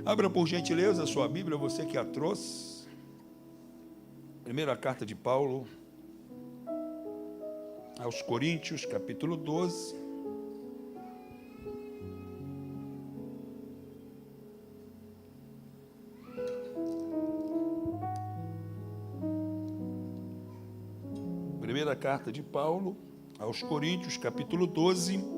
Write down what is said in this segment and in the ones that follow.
Abra por gentileza a sua Bíblia, você que a trouxe. Primeira carta de Paulo aos Coríntios, capítulo 12. Primeira carta de Paulo aos Coríntios, capítulo 12.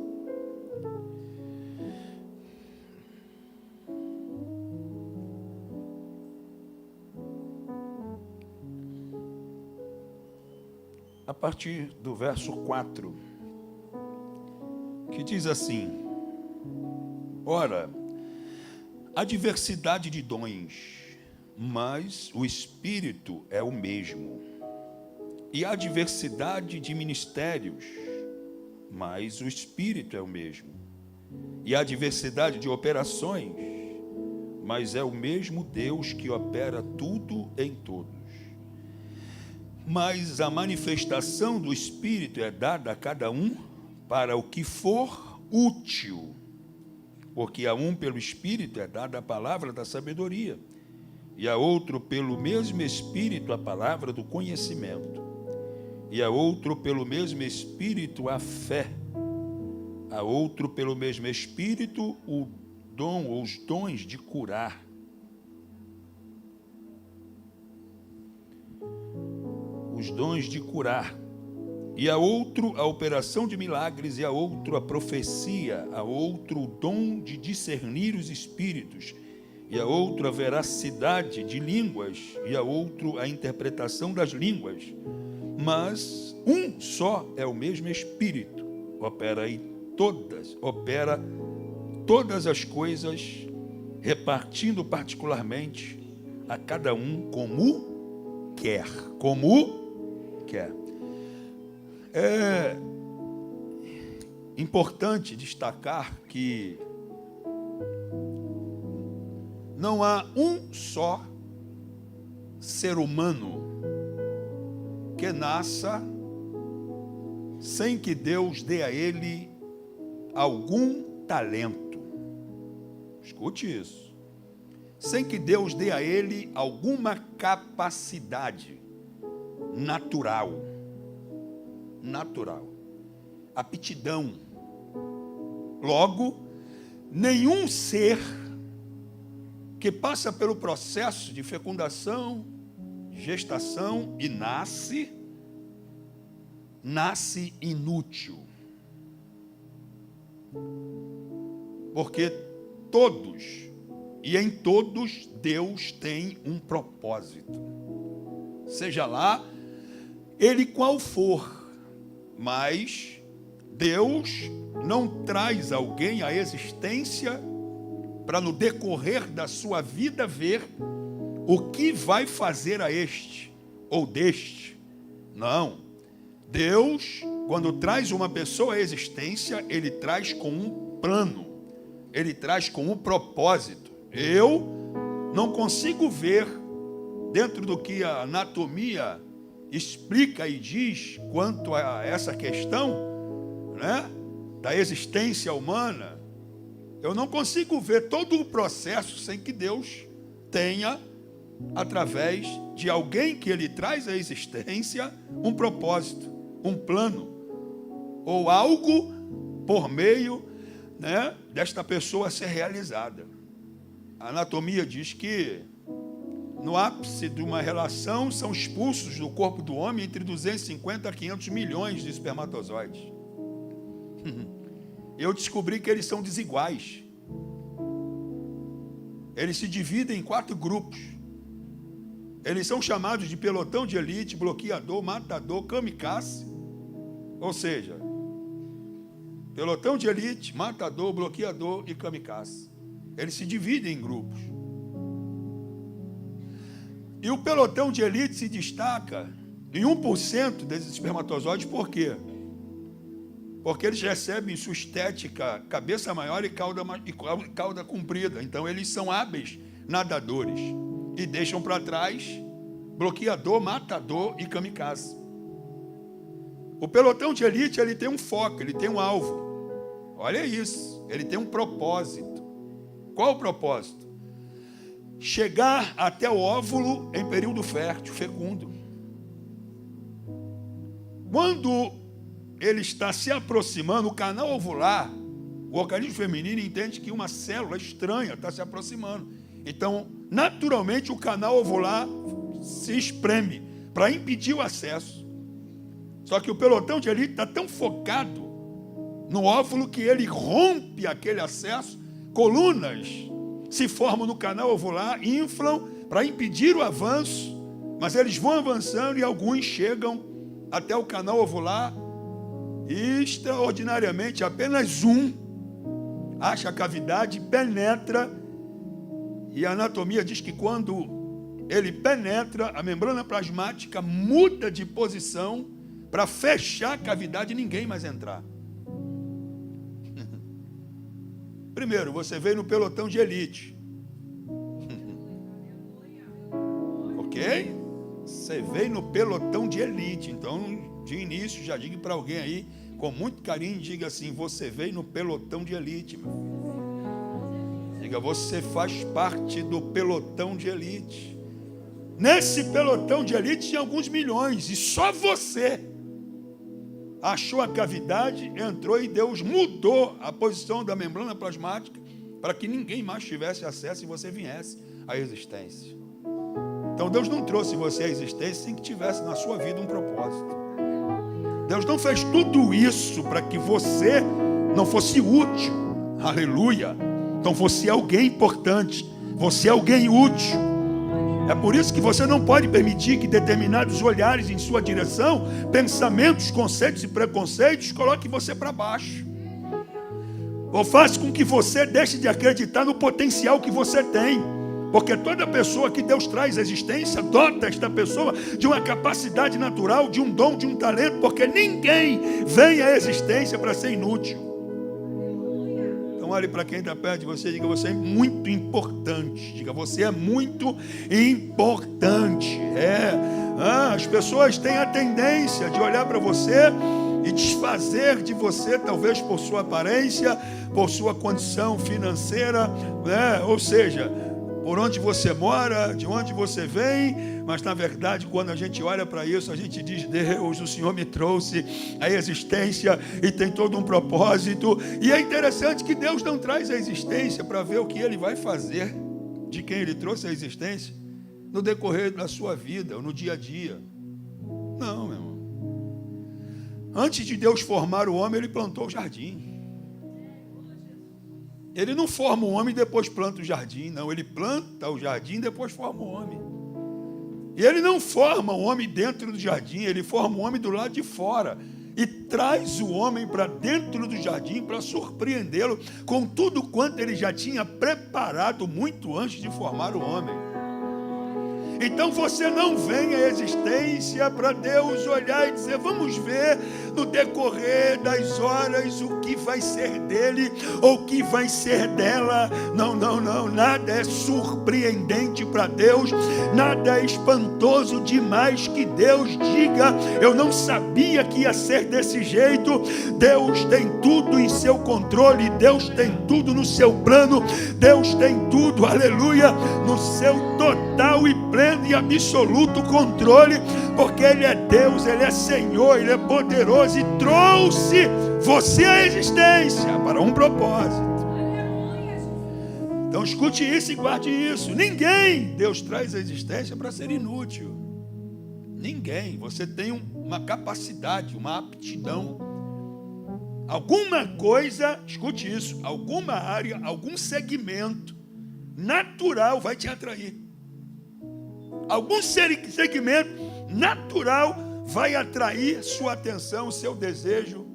A partir do verso 4, que diz assim: ora, há diversidade de dons, mas o Espírito é o mesmo. E há diversidade de ministérios, mas o Espírito é o mesmo. E há diversidade de operações, mas é o mesmo Deus que opera tudo em todos. Mas a manifestação do Espírito é dada a cada um para o que for útil, porque a um pelo Espírito é dada a palavra da sabedoria, e a outro pelo mesmo Espírito a palavra do conhecimento, e a outro pelo mesmo Espírito a fé, a outro pelo mesmo Espírito o dom ou os dons de curar, os dons de curar, e a outro a operação de milagres, e a outro a profecia, a outro o dom de discernir os espíritos, e a outro a veracidade de línguas, e a outro a interpretação das línguas. Mas um só é o mesmo Espírito, opera todas as coisas, repartindo particularmente a cada um como quer. É importante destacar que não há um só ser humano que nasça sem que Deus dê a ele algum talento. Escute isso. Sem que Deus dê a ele alguma capacidade natural, aptidão. Logo, nenhum ser que passa pelo processo de fecundação, gestação e nasce inútil. Porque todos e em todos Deus tem um propósito. Seja lá ele qual for, mas Deus não traz alguém à existência para no decorrer da sua vida ver o que vai fazer a este ou deste. Não. Deus, quando traz uma pessoa à existência, ele traz com um plano, ele traz com um propósito. Eu não consigo ver, dentro do que a anatomia explica e diz quanto a essa questão, né, da existência humana, eu não consigo ver todo o processo sem que Deus tenha, através de alguém que ele traz à existência, um propósito, um plano, ou algo por meio, né, desta pessoa ser realizada. A anatomia diz que no ápice de uma relação são expulsos do corpo do homem entre 250 a 500 milhões de espermatozoides. Eu descobri que eles são desiguais. Eles se dividem em 4 grupos. Eles são chamados de pelotão de elite, bloqueador, matador, kamikaze. Ou seja, pelotão de elite, matador, bloqueador e kamikaze. Eles se dividem em grupos. E o pelotão de elite se destaca em 1% desses espermatozoides. Por quê? Porque eles recebem sua estética cabeça maior e cauda comprida. Então eles são hábeis nadadores. E deixam para trás bloqueador, matador e kamikaze. O pelotão de elite, ele tem um foco, ele tem um alvo. Olha isso, ele tem um propósito. Qual o propósito? chegar até o óvulo em período fértil, fecundo. Quando ele está se aproximando, o canal ovular, o organismo feminino entende que uma célula estranha está se aproximando. Então, naturalmente, o canal ovular se espreme para impedir o acesso. Só que o pelotão de elite está tão focado no óvulo que ele rompe aquele acesso, colunas se formam no canal ovular, inflam para impedir o avanço, mas eles vão avançando e alguns chegam até o canal ovular e, extraordinariamente, apenas um acha a cavidade, penetra, e a anatomia diz que quando ele penetra, a membrana plasmática muda de posição para fechar a cavidade e ninguém mais entrar. Primeiro, você veio no pelotão de elite. Ok? Você veio no pelotão de elite. Então, de início, já diga para alguém aí, com muito carinho, diga assim: você veio no pelotão de elite, meu filho. Diga, você faz parte do pelotão de elite. Nesse pelotão de elite tinha alguns milhões, e só você achou a cavidade, entrou, e Deus mudou a posição da membrana plasmática para que ninguém mais tivesse acesso e você viesse à existência. Então Deus não trouxe você à existência sem que tivesse na sua vida um propósito. Deus não fez tudo isso para que você não fosse útil. Aleluia! Então você é alguém importante, você é alguém útil. É por isso que você não pode permitir que determinados olhares em sua direção, pensamentos, conceitos e preconceitos, coloquem você para baixo. Ou faça com que você deixe de acreditar no potencial que você tem. Porque toda pessoa que Deus traz à existência, dota esta pessoa de uma capacidade natural, de um dom, de um talento, porque ninguém vem à existência para ser inútil. Então olhe para quem está perto de você e diga: você é muito importante. Diga: você é muito importante. As pessoas têm a tendência de olhar para você e desfazer de você, talvez por sua aparência, por sua condição financeira, ou seja, por onde você mora, de onde você vem. Mas na verdade, quando a gente olha para isso, a gente diz: Deus, o Senhor me trouxe à existência e tem todo um propósito. E é interessante que Deus não traz a existência para ver o que Ele vai fazer de quem Ele trouxe à existência no decorrer da sua vida, ou no dia a dia. Não, meu irmão. Antes de Deus formar o homem, Ele plantou o jardim. Ele não forma o homem e depois planta o jardim, não. Ele planta o jardim e depois forma o homem. E ele não forma o homem dentro do jardim, ele forma o homem do lado de fora. E traz o homem para dentro do jardim para surpreendê-lo com tudo quanto ele já tinha preparado muito antes de formar o homem. Então você não vem à existência para Deus olhar e dizer: vamos ver no decorrer das horas o que vai ser dele ou o que vai ser dela. Não, não, não. Nada é surpreendente para Deus, nada é espantoso demais que Deus diga: eu não sabia que ia ser desse jeito. Deus tem tudo em seu controle, Deus tem tudo no seu plano, Deus tem tudo, aleluia, no seu total e pleno e absoluto controle, porque Ele é Deus, Ele é Senhor, Ele é poderoso e trouxe você à existência para um propósito. Então escute isso e guarde isso. Ninguém Deus traz à existência para ser inútil. Ninguém. Você tem uma capacidade, uma aptidão. Alguma coisa, escute isso, alguma área, algum segmento natural vai te atrair. Algum segmento natural vai atrair sua atenção, seu desejo.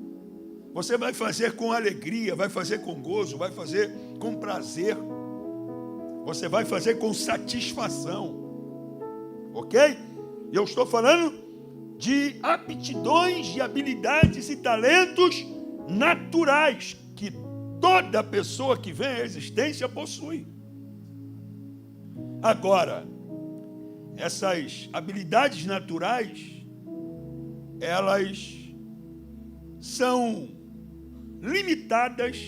Você vai fazer com alegria, vai fazer com gozo, vai fazer com prazer. Você vai fazer com satisfação. Ok? Eu estou falando de aptidões, de habilidades e talentos naturais que toda pessoa que vem à existência possui. Agora, essas habilidades naturais, elas são limitadas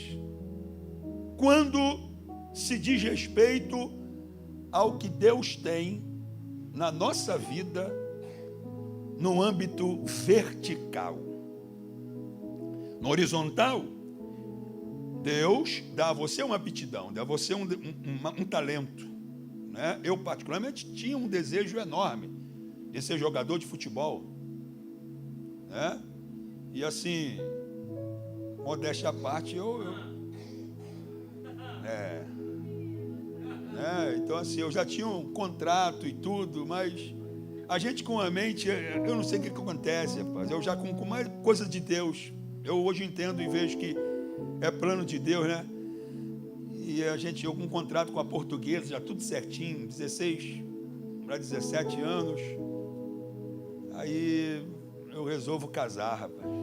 quando se diz respeito ao que Deus tem na nossa vida no âmbito vertical. No horizontal, Deus dá a você uma aptidão, dá a você um talento, né? Eu, particularmente, tinha um desejo enorme de ser jogador de futebol, né? E assim, modéstia à parte, então assim, eu já tinha um contrato e tudo, mas a gente com a mente, eu não sei o que acontece, rapaz. Eu já com mais coisa de Deus, eu hoje entendo e vejo que é plano de Deus, né? E eu com um contrato com a Portuguesa, já tudo certinho, 16 para 17 anos. Aí eu resolvo casar, rapaz.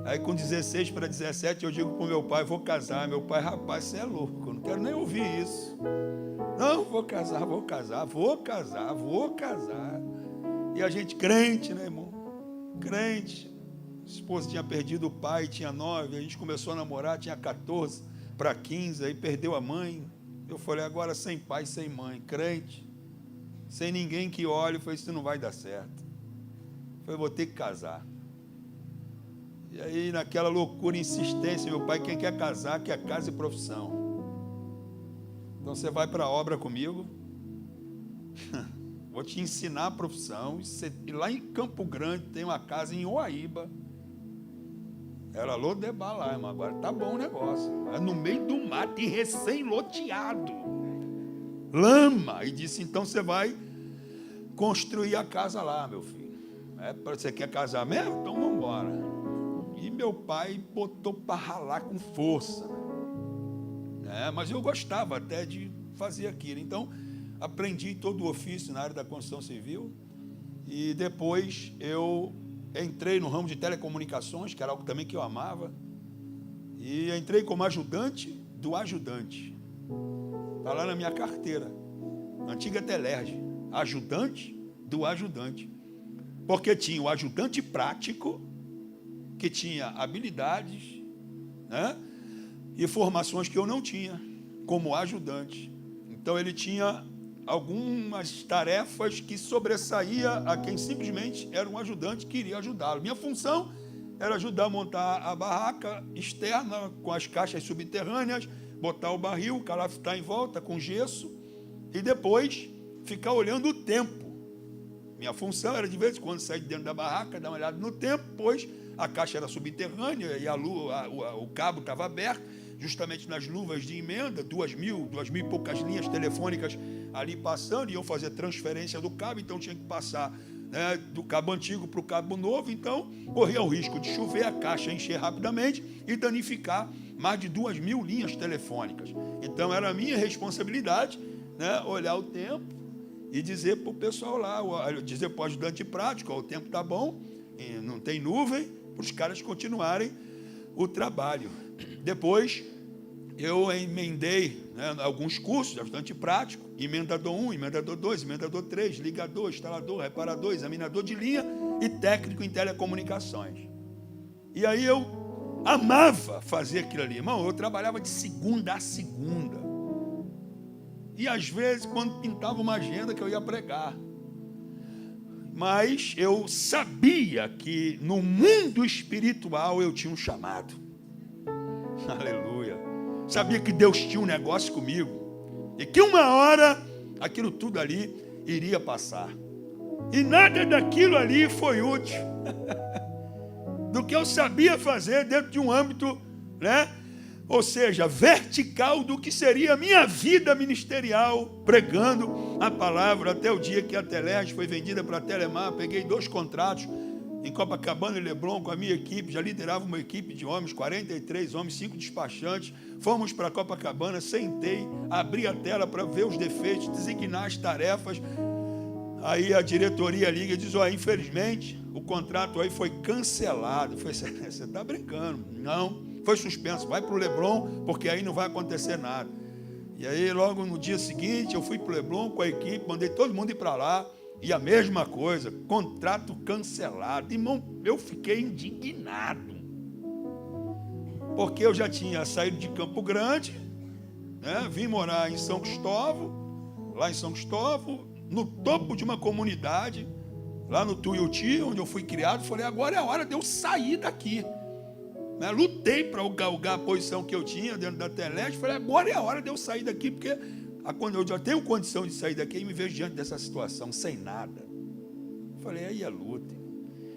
Aí com 16 para 17 eu digo para o meu pai, vou casar. Meu pai, rapaz, você é louco, eu não quero nem ouvir isso. Não, vou casar. E a gente crente, né, irmão? Crente. A esposa tinha perdido o pai, tinha 9, a gente começou a namorar, tinha 14 para 15, aí perdeu a mãe. Eu falei, agora sem pai, sem mãe, crente, sem ninguém que olhe, eu falei, isso não vai dar certo. Eu falei, vou ter que casar. E aí, naquela loucura, insistência, meu pai, quem quer casar, quer casa e profissão. Então você vai para a obra comigo, vou te ensinar a profissão. E lá em Campo Grande tem uma casa em Oaíba. Era Lodebá lá, irmão. Agora tá bom o negócio. É no meio do mato e recém-loteado. Lama. E disse, então você vai construir a casa lá, meu filho. Você quer casar mesmo? Então vamos embora. E meu pai botou para ralar com força. Mas eu gostava até de fazer aquilo. Então, aprendi todo o ofício na área da construção civil. E depois eu entrei no ramo de telecomunicações, que era algo também que eu amava. E entrei como ajudante do ajudante. Está lá na minha carteira. Antiga Telerge. Ajudante do ajudante. Porque tinha o ajudante prático, que tinha habilidades, né, e formações que eu não tinha, como ajudante. Então ele tinha algumas tarefas que sobressaía a quem simplesmente era um ajudante que iria ajudá-lo. Minha função era ajudar a montar a barraca externa com as caixas subterrâneas, botar o barril, calafetar em volta com gesso e depois ficar olhando o tempo. Minha função era de vez em quando sair de dentro da barraca, dar uma olhada no tempo, pois a caixa era subterrânea e o cabo estava aberto, justamente nas luvas de emenda, 2.000 e poucas linhas telefônicas ali passando, e iam fazer transferência do cabo, então tinha que passar, né, do cabo antigo para o cabo novo, então corria o risco de chover, a caixa encher rapidamente e danificar mais de 2.000 linhas telefônicas. Então era a minha responsabilidade, né, olhar o tempo e dizer para o pessoal lá, dizer para o ajudante prático, o tempo está bom, não tem nuvem, para os caras continuarem o trabalho. Depois eu emendei, né, alguns cursos de ajudante prático, emendador 1, emendador 2, emendador 3, ligador, instalador, reparador, examinador de linha e técnico em telecomunicações. E aí eu amava fazer aquilo ali. Irmão, eu trabalhava de segunda a segunda. E às vezes, quando pintava uma agenda que eu ia pregar. Mas eu sabia que no mundo espiritual eu tinha um chamado. Aleluia. Sabia que Deus tinha um negócio comigo. E que uma hora aquilo tudo ali iria passar. E nada daquilo ali foi útil. Do que eu sabia fazer dentro de um âmbito, né? Ou seja, vertical do que seria a minha vida ministerial, pregando a palavra, até o dia que a Telerge foi vendida para a Telemar. Peguei 2 contratos em Copacabana e Leblon com a minha equipe, já liderava uma equipe de homens, 43 homens, 5 despachantes. Fomos para Copacabana, sentei, abri a tela para ver os defeitos, designar as tarefas. Aí a diretoria liga e diz, infelizmente, o contrato aí foi cancelado. Eu falei, você está brincando? Não. Foi suspenso, vai para o Leblon, porque aí não vai acontecer nada. E aí, logo no dia seguinte, eu fui para o Leblon com a equipe, mandei todo mundo ir para lá, e a mesma coisa, contrato cancelado. Irmão, eu fiquei indignado. porque eu já tinha saído de Campo Grande, né? Vim morar em São Cristóvão, lá em São Cristóvão, no topo de uma comunidade, lá no Tuiuti, onde eu fui criado. Falei, agora é a hora de eu sair daqui. Né? Lutei para galgar a posição que eu tinha dentro da Teleste. Falei, agora é a hora de eu sair daqui, porque quando eu já tenho condição de sair daqui, e me vejo diante dessa situação, sem nada. Falei, aí é luta.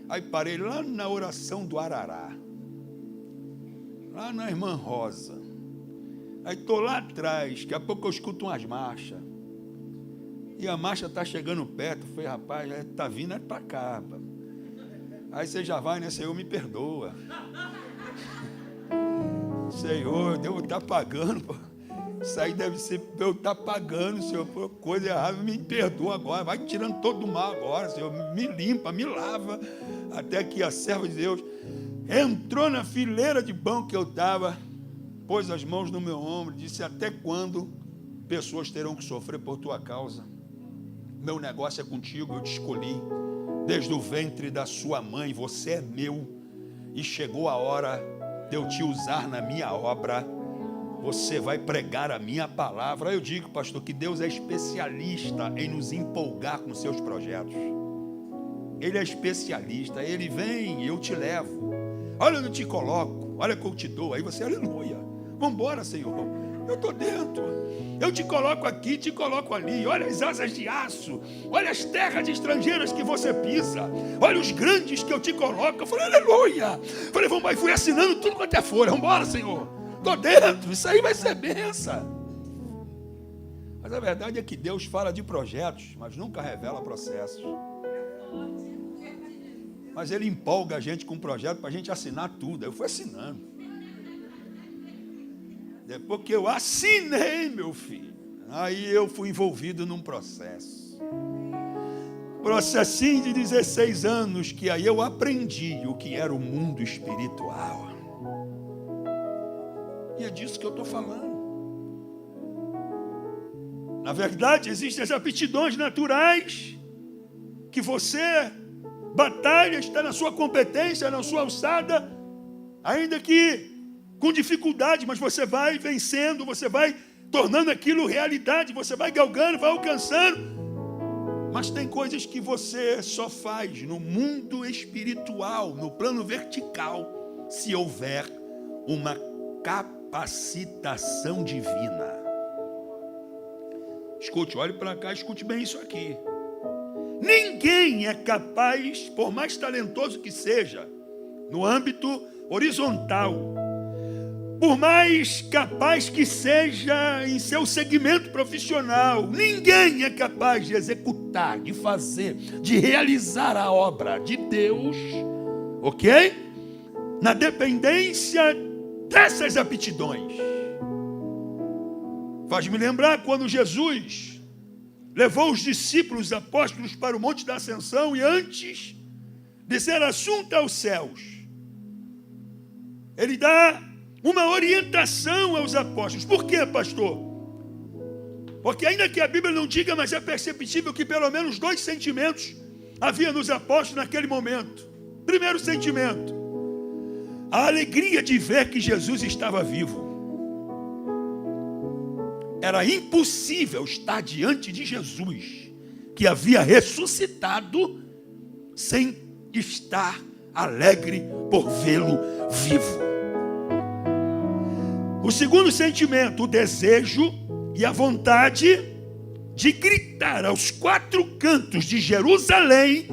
Aí parei lá na oração do Arará, lá na Irmã Rosa. Aí estou lá atrás, daqui a pouco eu escuto umas marchas. E a marcha está chegando perto. Falei, rapaz, está vindo para cá. Aí você já vai, né? Senhor, me perdoa. Senhor, eu devo estar pagando. Pô. Isso aí deve ser eu estar pagando, Senhor, por coisa errada. Me perdoa agora. Vai tirando todo o mal agora, Senhor. Me limpa, me lava. Até que a serva de Deus entrou na fileira de banco que eu estava, pôs as mãos no meu ombro e disse, até quando pessoas terão que sofrer por tua causa? Meu negócio é contigo, eu te escolhi. Desde o ventre da sua mãe, você é meu. E chegou a hora de eu te usar na minha obra. Você vai pregar a minha palavra. Eu digo, pastor, que Deus é especialista em nos empolgar com seus projetos. Ele é especialista. Ele vem, eu te levo. Olha onde eu te coloco. Olha o que eu te dou. Aí você, aleluia. Vamos embora, Senhor. Eu estou dentro. Eu te coloco aqui, te coloco ali. Olha as asas de aço. Olha as terras estrangeiras que você pisa. Olha os grandes que eu te coloco. Eu falei, aleluia. Falei, vamos, fui assinando tudo quanto é folha. Vamos embora, Senhor. Estou dentro. Isso aí vai ser benção. Mas a verdade é que Deus fala de projetos, mas nunca revela processos. Mas Ele empolga a gente com um projeto para a gente assinar tudo. Eu fui assinando. Depois que eu assinei, meu filho, aí eu fui envolvido num processo. Processinho de 16 anos, que aí eu aprendi o que era o mundo espiritual. E é disso que eu estou falando. Na verdade, existem as aptidões naturais que você batalha, está na sua competência, na sua alçada, ainda que com dificuldade, mas você vai vencendo, você vai tornando aquilo realidade, você vai galgando, vai alcançando. Mas tem coisas que você só faz no mundo espiritual, no plano vertical, se houver uma capacitação divina. Escute, olhe para cá, escute bem isso aqui. Ninguém é capaz, por mais talentoso que seja, no âmbito horizontal, por mais capaz que seja em seu segmento profissional, ninguém é capaz de executar, de fazer, de realizar a obra de Deus, ok? Na dependência dessas aptidões. Faz-me lembrar quando Jesus levou os discípulos apóstolos para o Monte da Ascensão e antes de ser assunto aos céus, Ele dá uma orientação aos apóstolos. Por quê, pastor? Porque ainda que a Bíblia não diga, mas é perceptível que pelo menos 2 sentimentos havia nos apóstolos naquele momento. Primeiro sentimento, a alegria de ver que Jesus estava vivo. Era impossível estar diante de Jesus, que havia ressuscitado, sem estar alegre por vê-lo vivo. O segundo sentimento, o desejo e a vontade de gritar aos 4 cantos de Jerusalém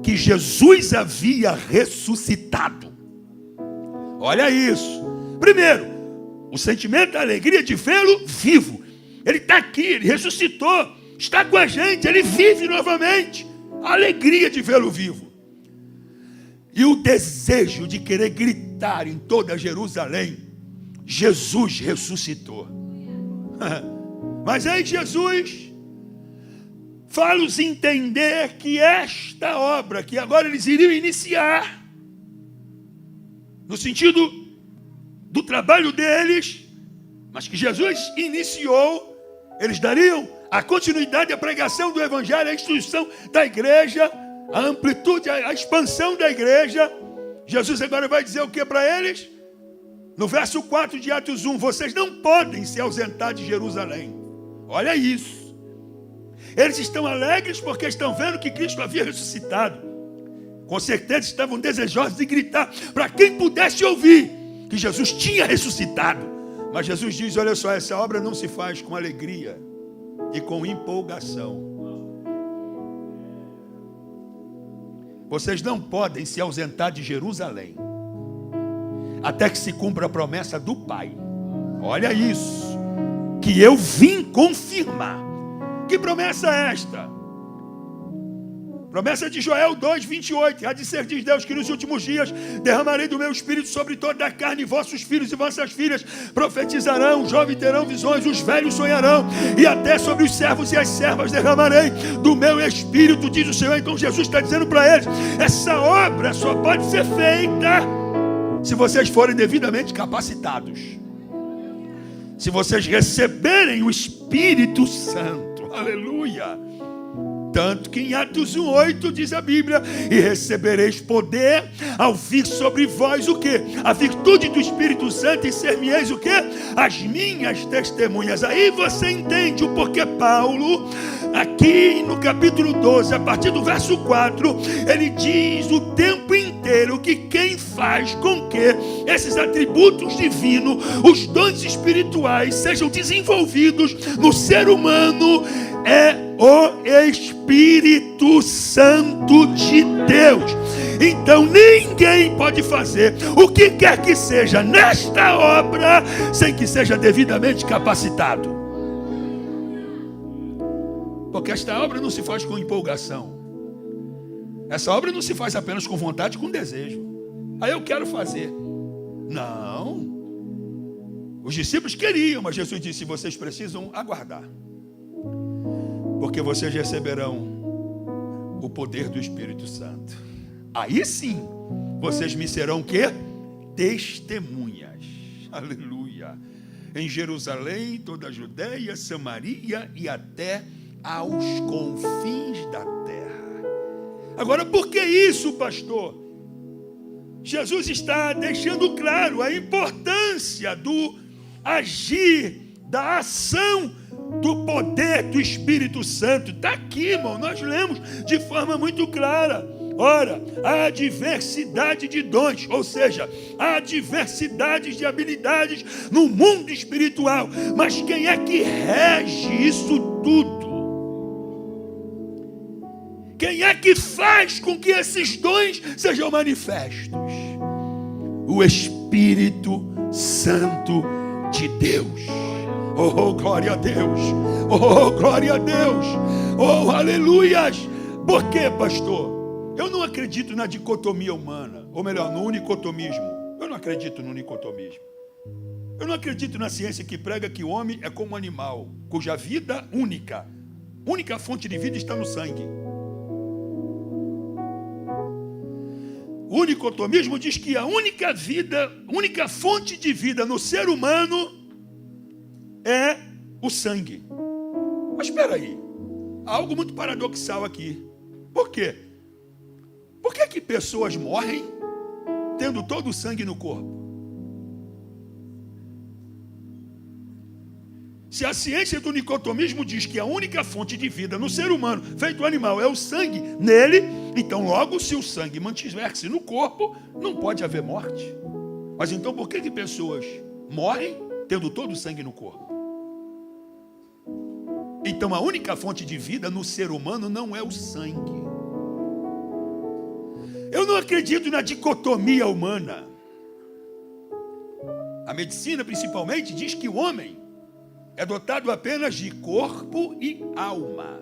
que Jesus havia ressuscitado. Olha isso. Primeiro, o sentimento, a alegria de vê-lo vivo. Ele está aqui, ele ressuscitou, está com a gente, ele vive novamente. A alegria de vê-lo vivo. E o desejo de querer gritar em toda Jerusalém: Jesus ressuscitou. Mas aí Jesus fala-os entender que esta obra, que agora eles iriam iniciar, no sentido do trabalho deles, mas que Jesus iniciou, eles dariam a continuidade à pregação do Evangelho, à instrução da igreja, a amplitude, a expansão da igreja. Jesus agora vai dizer o que para eles? No verso 4 de Atos 1, vocês não podem se ausentar de Jerusalém. Olha isso. Eles estão alegres porque estão vendo que Cristo havia ressuscitado. Com certeza estavam desejosos de gritar para quem pudesse ouvir que Jesus tinha ressuscitado. Mas Jesus diz, olha só, essa obra não se faz com alegria e com empolgação. Vocês não podem se ausentar de Jerusalém até que se cumpra a promessa do Pai. Olha isso, que eu vim confirmar. Que promessa é esta? Promessa de Joel 2:28. Há de ser, diz Deus, que nos últimos dias derramarei do meu espírito sobre toda a carne, e vossos filhos e vossas filhas profetizarão, os jovens terão visões, os velhos sonharão, e até sobre os servos e as servas derramarei do meu espírito, diz o Senhor. Então Jesus está dizendo para eles, essa obra só pode ser feita se vocês forem devidamente capacitados, se vocês receberem o Espírito Santo. Aleluia! Tanto que em Atos 1:8 diz a Bíblia, e recebereis poder ao vir sobre vós o quê? A virtude do Espírito Santo, e ser-me-eis o quê? As minhas testemunhas. Aí você entende o porquê Paulo, aqui no capítulo 12, a partir do verso 4, ele diz o tempo inteiro que quem faz com que esses atributos divinos, os dons espirituais, sejam desenvolvidos no ser humano é o Espírito Santo de Deus. Então ninguém pode fazer o que quer que seja nesta obra sem que seja devidamente capacitado. Porque esta obra não se faz com empolgação. Essa obra não se faz apenas com vontade e com desejo. Aí eu quero fazer. Não. Os discípulos queriam, mas Jesus disse, vocês precisam aguardar. Porque vocês receberão o poder do Espírito Santo. Aí sim, vocês me serão o quê? Testemunhas. Aleluia. Em Jerusalém, toda a Judeia, Samaria e até aos confins da terra. Agora, por que isso, pastor? Jesus está deixando claro a importância do agir, da ação do poder do Espírito Santo. Está aqui, irmão, nós lemos de forma muito clara. Ora, há diversidade de dons, ou seja, há diversidade de habilidades no mundo espiritual. Mas quem é que rege isso tudo? Quem é que faz com que esses dons sejam manifestos? O Espírito Santo de Deus. Oh, glória a Deus! Oh, glória a Deus! Oh, aleluias! Por quê, pastor? Eu não acredito na dicotomia humana, ou melhor, no unicotomismo. Eu não acredito no unicotomismo. Eu não acredito na ciência que prega que o homem é como um animal, cuja vida única fonte de vida está no sangue. O unicotomismo diz que a única fonte de vida no ser humano é o sangue. Mas espera aí, há algo muito paradoxal aqui. Por quê? Por que pessoas morrem tendo todo o sangue no corpo? Se a ciência do nicotomismo diz que a única fonte de vida no ser humano, feito animal, é o sangue nele, então logo se o sangue mantiver-se no corpo, não pode haver morte. Mas então por que pessoas morrem tendo todo o sangue no corpo? Então a única fonte de vida no ser humano não é o sangue. Eu não acredito na dicotomia humana. A medicina principalmente diz que o homem é dotado apenas de corpo e alma.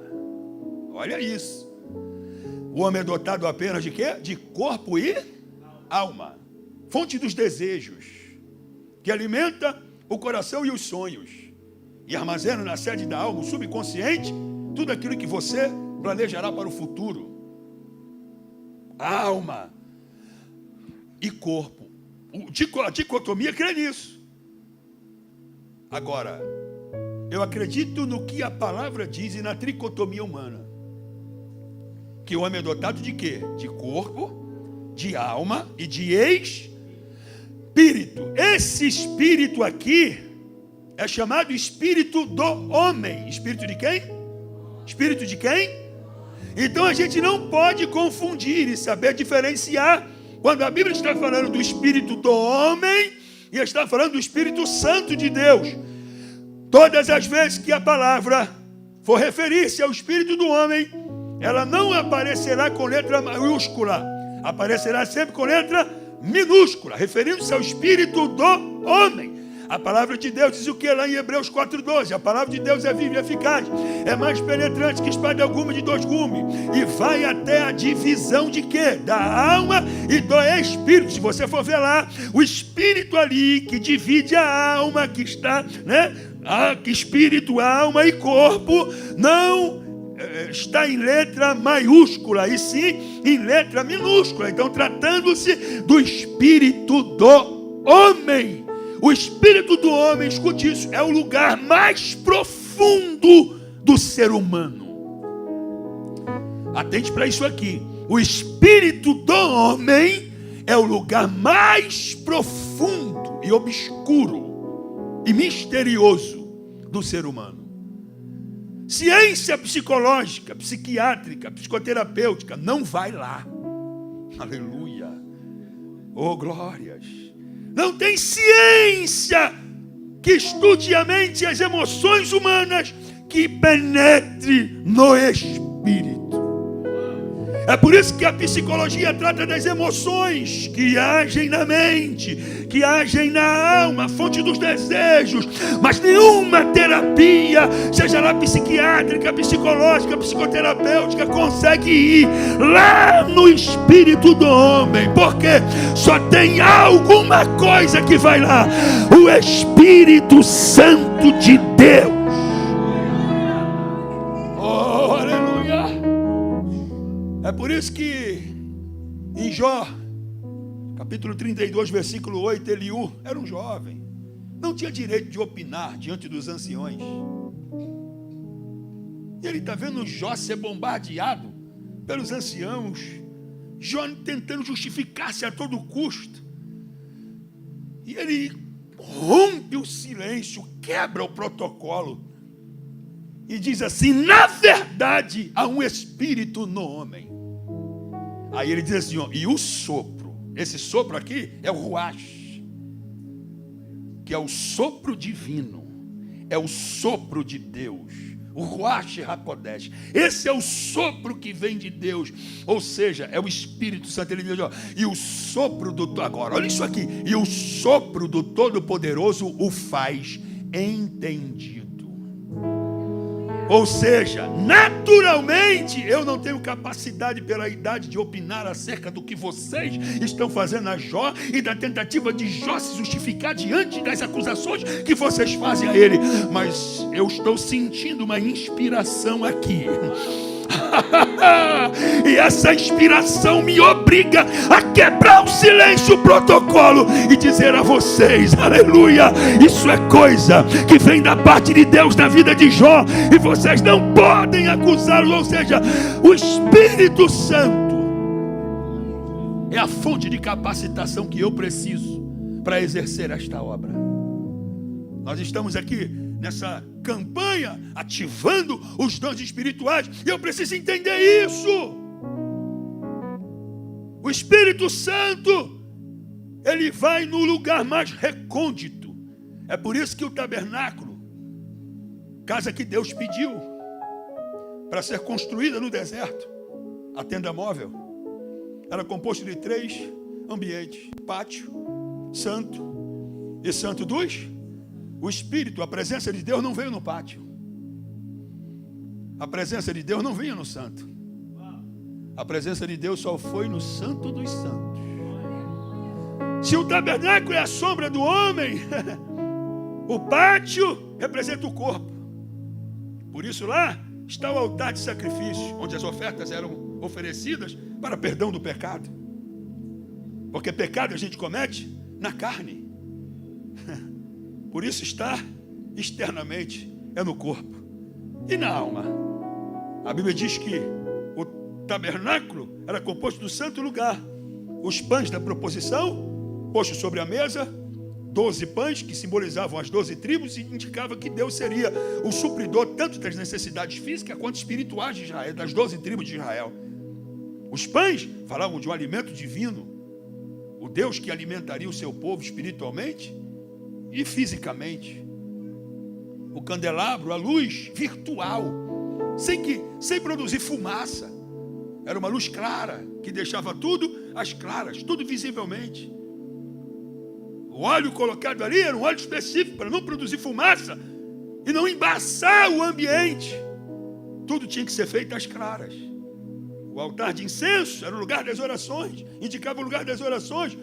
Olha isso. O homem é dotado apenas de quê? De corpo e alma. Fonte dos desejos, que alimenta o coração e os sonhos. E armazena na sede da alma, o subconsciente, tudo aquilo que você planejará para o futuro. Alma e corpo. A dicotomia crê nisso. Agora, eu acredito no que a palavra diz e na tricotomia humana. Que o homem é dotado de quê? De corpo, de alma e de espírito. Esse espírito aqui é chamado espírito do homem. Espírito de quem? Espírito de quem? Então a gente não pode confundir e saber diferenciar quando a Bíblia está falando do espírito do homem e está falando do Espírito Santo de Deus. Todas as vezes que a palavra for referir-se ao espírito do homem, ela não aparecerá com letra maiúscula, aparecerá sempre com letra minúscula, referindo-se ao espírito do homem. A palavra de Deus diz o que lá em Hebreus 4:12? A palavra de Deus é viva e eficaz, é mais penetrante que espada alguma de 2 gumes, e vai até a divisão de quê? Da alma e do espírito. Se você for ver lá, o espírito ali que divide a alma, que está, espírito, alma e corpo, não está em letra maiúscula, e sim em letra minúscula. Então, tratando-se do espírito do homem. O espírito do homem, escute isso, é o lugar mais profundo do ser humano. Atente para isso aqui. O espírito do homem é o lugar mais profundo e obscuro e misterioso do ser humano. Ciência psicológica, psiquiátrica, psicoterapêutica não vai lá. Aleluia. Oh, glórias. Não tem ciência que estude a mente e as emoções humanas que penetre no espírito. É por isso que a psicologia trata das emoções que agem na mente, que agem na alma, fonte dos desejos. Mas nenhuma terapia, seja lá psiquiátrica, psicológica, psicoterapêutica, consegue ir lá no espírito do homem. Porque só tem alguma coisa que vai lá: o Espírito Santo de Deus. É por isso que em Jó, capítulo 32, versículo 8, Eliú era um jovem, não tinha direito de opinar diante dos anciões. E ele está vendo Jó ser bombardeado pelos anciãos, Jó tentando justificar-se a todo custo. E ele rompe o silêncio, quebra o protocolo e diz assim: na verdade há um espírito no homem. Aí ele diz assim, e o sopro, esse sopro aqui é o ruach, que é o sopro divino, é o sopro de Deus, o ruach hakodesh. Esse é o sopro que vem de Deus, ou seja, é o Espírito Santo. Ele diz, e o sopro do, agora, olha isso aqui, e o sopro do Todo-Poderoso o faz entendido. Ou seja, naturalmente, eu não tenho capacidade pela idade de opinar acerca do que vocês estão fazendo a Jó e da tentativa de Jó se justificar diante das acusações que vocês fazem a ele. Mas eu estou sentindo uma inspiração aqui. E essa inspiração me obriga a quebrar o silêncio, o protocolo, e dizer a vocês, aleluia, isso é coisa que vem da parte de Deus na vida de Jó, e vocês não podem acusá-lo. Ou seja, o Espírito Santo é a fonte de capacitação que eu preciso para exercer esta obra. Nós estamos aqui nessa campanha, ativando os dons espirituais, e eu preciso entender isso. O Espírito Santo, ele vai no lugar mais recôndito. É por isso que o tabernáculo, casa que Deus pediu para ser construída no deserto, a tenda móvel, era composto de 3 ambientes: pátio, santo e santo dos. O Espírito, a presença de Deus não veio no pátio. A presença de Deus não vinha no santo. A presença de Deus só foi no santo dos santos. Se o tabernáculo é a sombra do homem, o pátio representa o corpo. Por isso lá está o altar de sacrifício, onde as ofertas eram oferecidas para perdão do pecado. Porque pecado a gente comete na carne. Por isso está externamente, é no corpo e na alma. A Bíblia diz que o tabernáculo era composto do santo lugar, os pães da proposição posto sobre a mesa 12 pães, que simbolizavam as 12 tribos, e indicava que Deus seria o supridor tanto das necessidades físicas quanto espirituais de Israel, das 12 tribos de Israel. Os pães falavam de um alimento divino, o Deus que alimentaria o seu povo espiritualmente e fisicamente. O candelabro, a luz virtual, sem produzir fumaça. Era uma luz clara, que deixava tudo às claras, tudo visivelmente. O óleo colocado ali era um óleo específico para não produzir fumaça e não embaçar o ambiente. Tudo tinha que ser feito às claras. O altar de incenso era o lugar das orações, indicava o lugar das orações,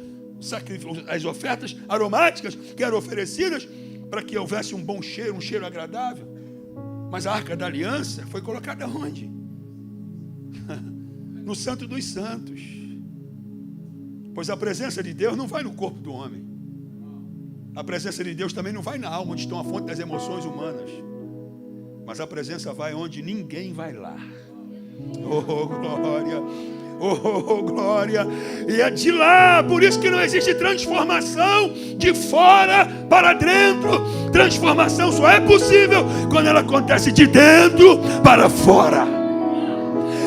as ofertas aromáticas que eram oferecidas para que houvesse um bom cheiro, um cheiro agradável. Mas a Arca da Aliança foi colocada onde? No Santo dos Santos. Pois a presença de Deus não vai no corpo do homem. A presença de Deus também não vai na alma, onde estão a fonte das emoções humanas. Mas a presença vai onde ninguém vai lá. Oh, glória! Oh, glória! E é de lá, por isso que não existe transformação de fora para dentro. Transformação só é possível quando ela acontece de dentro para fora.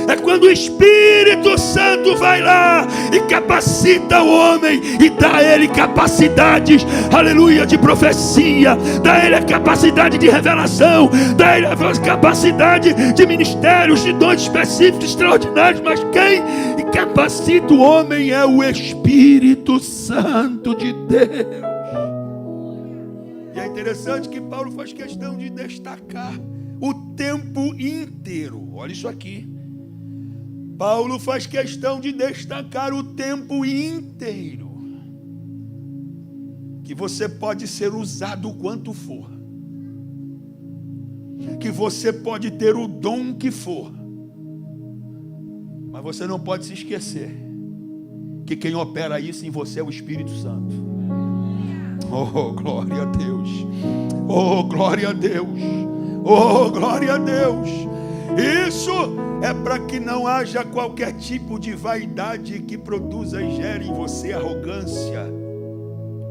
É quando o Espírito Santo vai lá e capacita o homem e dá a ele capacidades, aleluia, de profecia, dá a ele a capacidade de revelação, dá a ele a capacidade de ministérios, de dons específicos, extraordinários. Mas quem capacita o homem é o Espírito Santo de Deus. E é interessante que Paulo faz questão de destacar o tempo inteiro. Olha isso aqui. Paulo faz questão de destacar o tempo inteiro. Que você pode ser usado o quanto for. Que você pode ter o dom que for. Mas você não pode se esquecer que quem opera isso em você é o Espírito Santo. Oh, glória a Deus. Oh, glória a Deus. Oh, glória a Deus. Isso é para que não haja qualquer tipo de vaidade que produza e gere em você arrogância,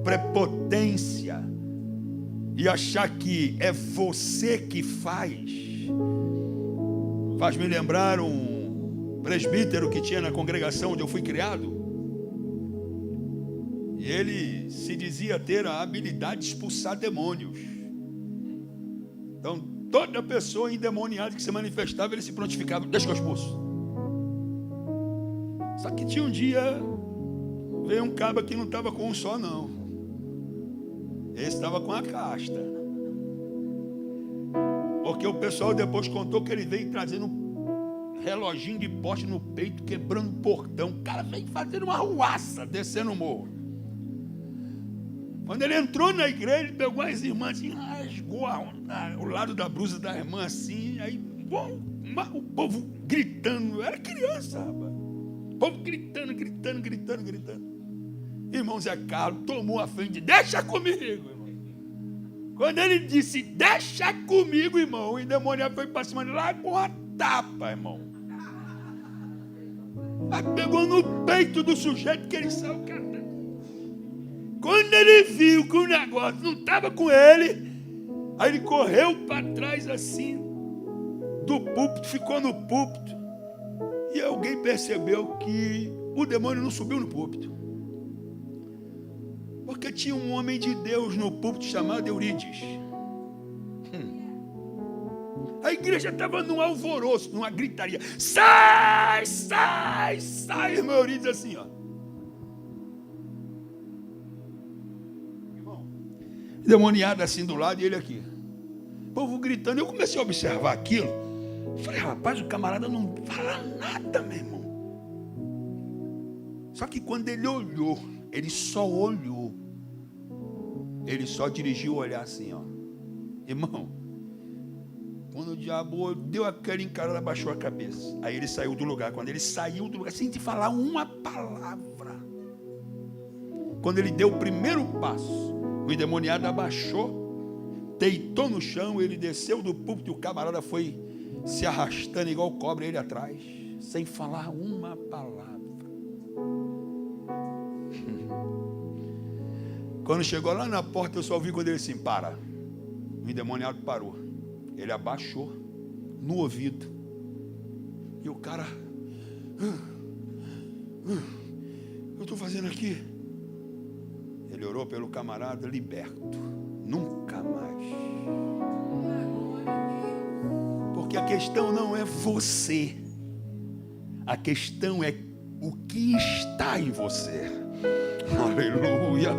prepotência e achar que é você que faz. Faz me lembrar um presbítero que tinha na congregação onde eu fui criado. E ele se dizia ter a habilidade de expulsar demônios. Então, toda pessoa endemoniada que se manifestava, ele se prontificava: deixa que eu expulso. Só que tinha um dia, veio um caba que não estava com um só, não. Esse estava com a casta. Porque o pessoal depois contou que ele veio trazendo um reloginho de poste no peito, quebrando o portão. O cara veio fazendo uma arruaça, descendo o morro. Quando ele entrou na igreja, ele pegou as irmãs assim, rasgou o lado da blusa da irmã assim, aí bom, o povo gritando. Era criança, rapaz. O povo gritando. Irmão Zé Carlos tomou a frente, deixa comigo, irmão. Quando ele disse, deixa comigo, irmão, o endemoniado foi para cima de lá com a tapa, irmão. Aí pegou no peito do sujeito que ele saiu catando. Quando ele viu que o negócio não estava com ele, aí ele correu para trás assim do púlpito, ficou no púlpito. E alguém percebeu que o demônio não subiu no púlpito. Porque tinha um homem de Deus no púlpito chamado Eurides. A igreja estava num alvoroço, numa gritaria. Sai, sai, sai, irmão Eurides assim, ó. Demoniado assim do lado e ele aqui. O povo gritando. Eu comecei a observar aquilo. Falei, rapaz, o camarada não fala nada, meu irmão. Só que quando ele olhou, ele só olhou. Ele só dirigiu o olhar assim, ó. Irmão, quando o diabo deu aquela encarada, abaixou a cabeça. Aí ele saiu do lugar. Quando ele saiu do lugar, sem te falar uma palavra. Quando ele deu o primeiro passo, o endemoniado abaixou, deitou no chão, ele desceu do púlpito e o camarada foi se arrastando igual cobra, ele atrás, sem falar uma palavra. Quando chegou lá na porta, eu só ouvi quando ele assim, para. O endemoniado parou. Ele abaixou no ouvido. E o cara, eu estou fazendo aqui. Ele orou pelo camarada, liberto. Nunca mais. Porque a questão não é você. A questão é o que está em você. Aleluia.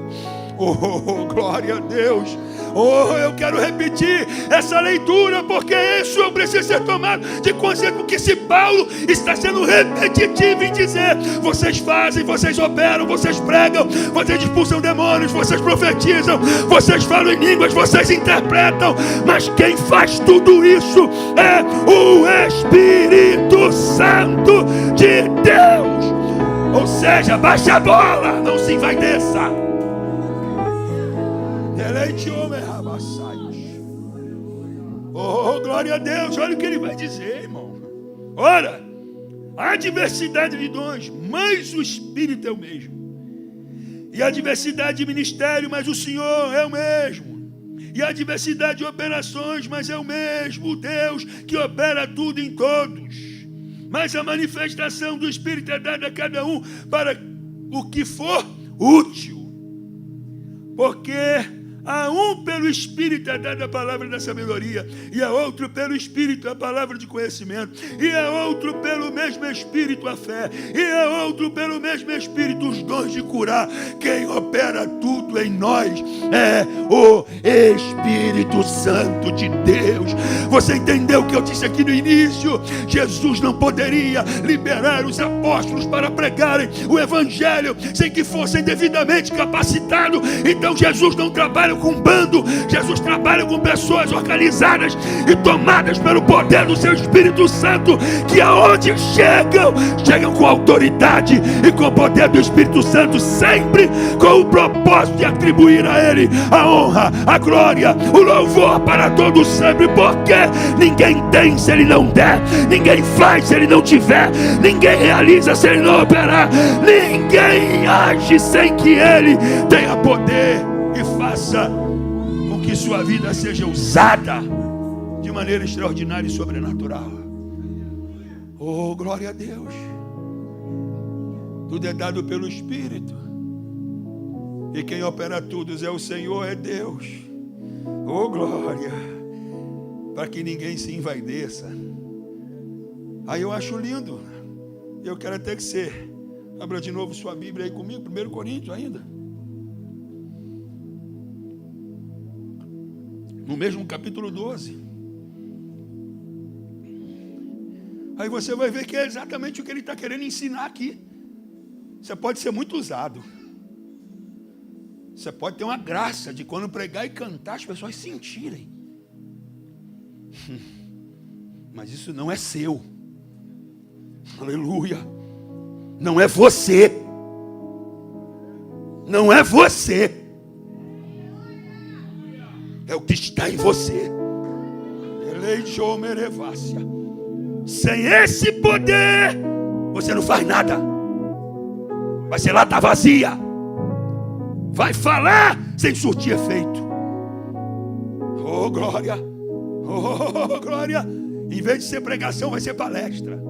Oh, glória a Deus. Oh, eu quero repetir essa leitura, porque isso eu preciso ser tomado de consciência, porque se Paulo está sendo repetitivo em dizer, vocês fazem, vocês operam, vocês pregam, vocês expulsam demônios, vocês profetizam, vocês falam em línguas, vocês interpretam, mas quem faz tudo isso é o Espírito Santo de Deus. Ou seja, baixa a bola, não se envaideça. Oh, glória a Deus. Olha o que ele vai dizer, irmão. Ora, há diversidade de dons, mas o Espírito é o mesmo. E há diversidade de ministério, mas o Senhor é o mesmo. E há diversidade de operações, mas é o mesmo Deus que opera tudo em todos. Mas a manifestação do Espírito é dada a cada um para o que for útil. Porque a um pelo Espírito é dada a palavra da sabedoria, e a outro pelo Espírito a palavra de conhecimento, e a outro pelo mesmo Espírito a fé, e a outro pelo mesmo Espírito os dons de curar. Quem opera tudo em nós é o Espírito Santo de Deus. Você entendeu o que eu disse aqui no início? Jesus não poderia liberar os apóstolos para pregarem o Evangelho sem que fossem devidamente capacitados. Então Jesus não trabalha com um bando, Jesus trabalha com pessoas organizadas e tomadas pelo poder do seu Espírito Santo, que aonde chegam com autoridade e com o poder do Espírito Santo, sempre com o propósito de atribuir a Ele a honra, a glória, o louvor para todos sempre, porque ninguém tem se Ele não der, ninguém faz se Ele não tiver, ninguém realiza se Ele não operar, ninguém age sem que Ele tenha poder e faça com que sua vida seja usada de maneira extraordinária e sobrenatural. Oh, glória a Deus. Tudo é dado pelo Espírito, e quem opera tudo é o Senhor, é Deus. Oh, glória. Para que ninguém se envaideça. Aí eu acho lindo. Eu quero até que você abra de novo sua Bíblia aí comigo, 1 Coríntios ainda. No mesmo capítulo 12. Aí você vai ver que é exatamente o que ele está querendo ensinar aqui. Você pode ser muito usado. Você pode ter uma graça de quando pregar e cantar as pessoas sentirem. Mas isso não é seu. Aleluia. Não é você. Não é você. É o que está em você. Sem esse poder, você não faz nada. Vai ser lata vazia. Vai falar sem surtir efeito. Oh, glória. Oh, glória. Em vez de ser pregação, vai ser palestra.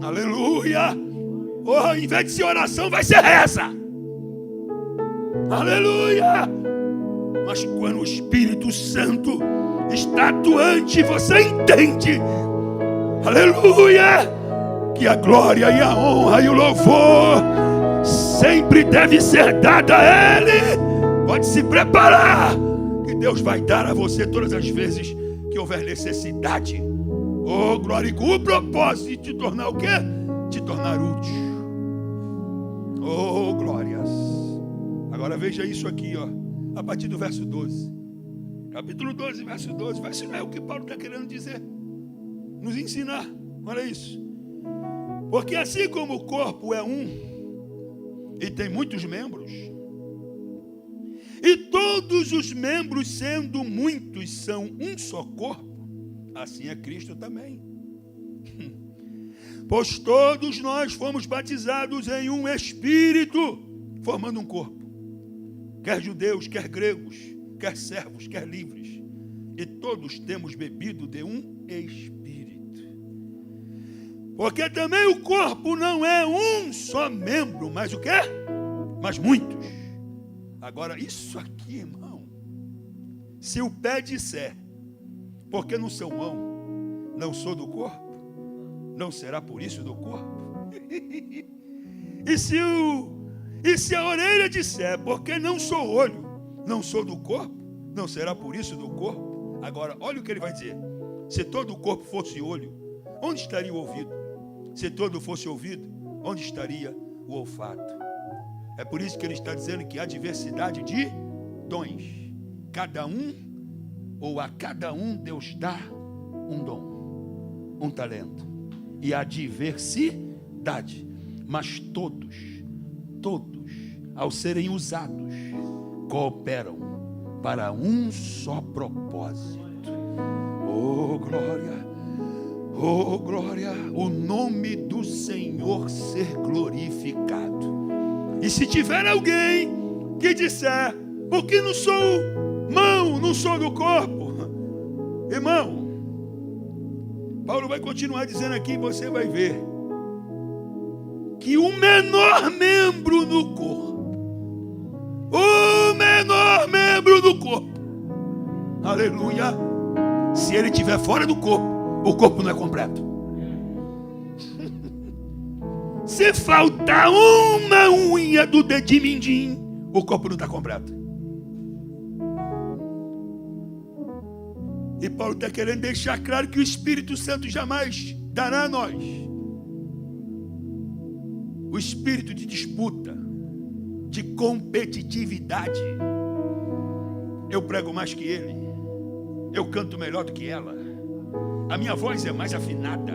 Aleluia. Oh, em vez de ser oração, vai ser reza. Aleluia. Mas quando o Espírito Santo está atuante, você entende, aleluia, que a glória e a honra e o louvor sempre deve ser dada a Ele. Pode se preparar, que Deus vai dar a você todas as vezes que houver necessidade. Oh, glória, com o propósito de te tornar o quê? Te tornar útil. Oh, glórias. Agora veja isso aqui, ó. A partir do verso 12. Capítulo 12, verso 12. Vai ensinar o que Paulo está querendo dizer. Nos ensinar. Olha isso. Porque assim como o corpo é um e tem muitos membros, e todos os membros, sendo muitos, são um só corpo, assim é Cristo também. Pois todos nós fomos batizados em um Espírito, formando um corpo. quer judeus, quer gregos, quer servos, quer livres, e todos temos bebido de um Espírito. Porque também o corpo não é um só membro, mas o quê? Mas muitos. Agora, isso aqui, irmão, se o pé disser, porque no seu mão não sou do corpo, não será por isso do corpo? E se a orelha disser, porque não sou olho, não sou do corpo, não será por isso do corpo? Agora, olha o que ele vai dizer. Se todo o corpo fosse olho, onde estaria o ouvido? Se todo fosse ouvido, onde estaria o olfato? É por isso que ele está dizendo que há diversidade de dons. Cada um, ou a cada um, Deus dá um dom, um talento. E há diversidade. Mas todos, ao serem usados, cooperam para um só propósito. Oh, glória, o nome do Senhor ser glorificado. E se tiver alguém que disser, porque não sou mão, não sou do corpo, irmão, Paulo vai continuar dizendo aqui, você vai ver, que o menor membro do corpo, aleluia, se ele estiver fora do corpo, o corpo não é completo. Se faltar uma unha do dedinho mindinho, o corpo não está completo. E Paulo está querendo deixar claro que o Espírito Santo jamais dará a nós o espírito de disputa, de competitividade. Eu prego mais que ele, eu canto melhor do que ela, a minha voz é mais afinada,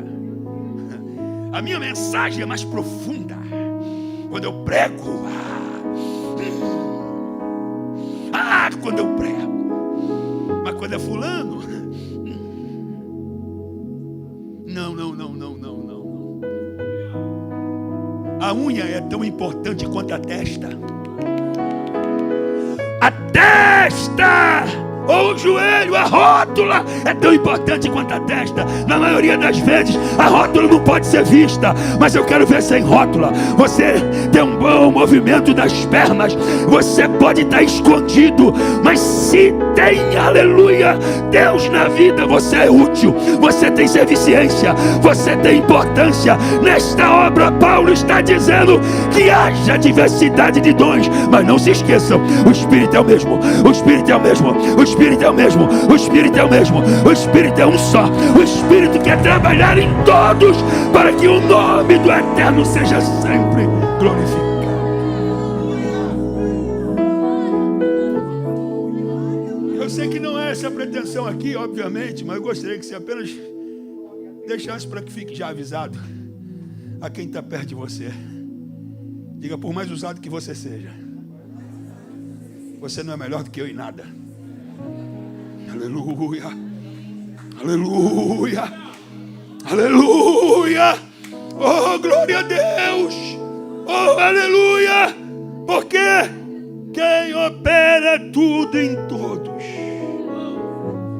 a minha mensagem é mais profunda. Quando eu prego, quando eu prego, mas quando é fulano, não. A unha é tão importante quanto a testa. A testa, ou o joelho, a rótula é tão importante quanto a testa. Na maioria das vezes a rótula não pode ser vista, mas eu quero ver sem rótula. Você tem um bom movimento das pernas, você pode estar escondido, mas se tem, aleluia, Deus na vida, você é útil, você tem eficiência, você tem importância. Nesta obra Paulo está dizendo que haja diversidade de dons, mas não se esqueçam, o Espírito é o mesmo, o Espírito é o mesmo, o Espírito é o mesmo, o Espírito é o mesmo, o Espírito é um só. O Espírito quer trabalhar em todos para que o nome do Eterno seja sempre glorificado. Eu sei que não é essa a pretensão aqui, obviamente, mas eu gostaria que você apenas deixasse para que fique já avisado a quem está perto de você. Diga, por mais usado que você seja, você não é melhor do que eu em nada. Aleluia, aleluia, aleluia. Oh, glória a Deus. Oh, aleluia. Porque quem opera tudo em todos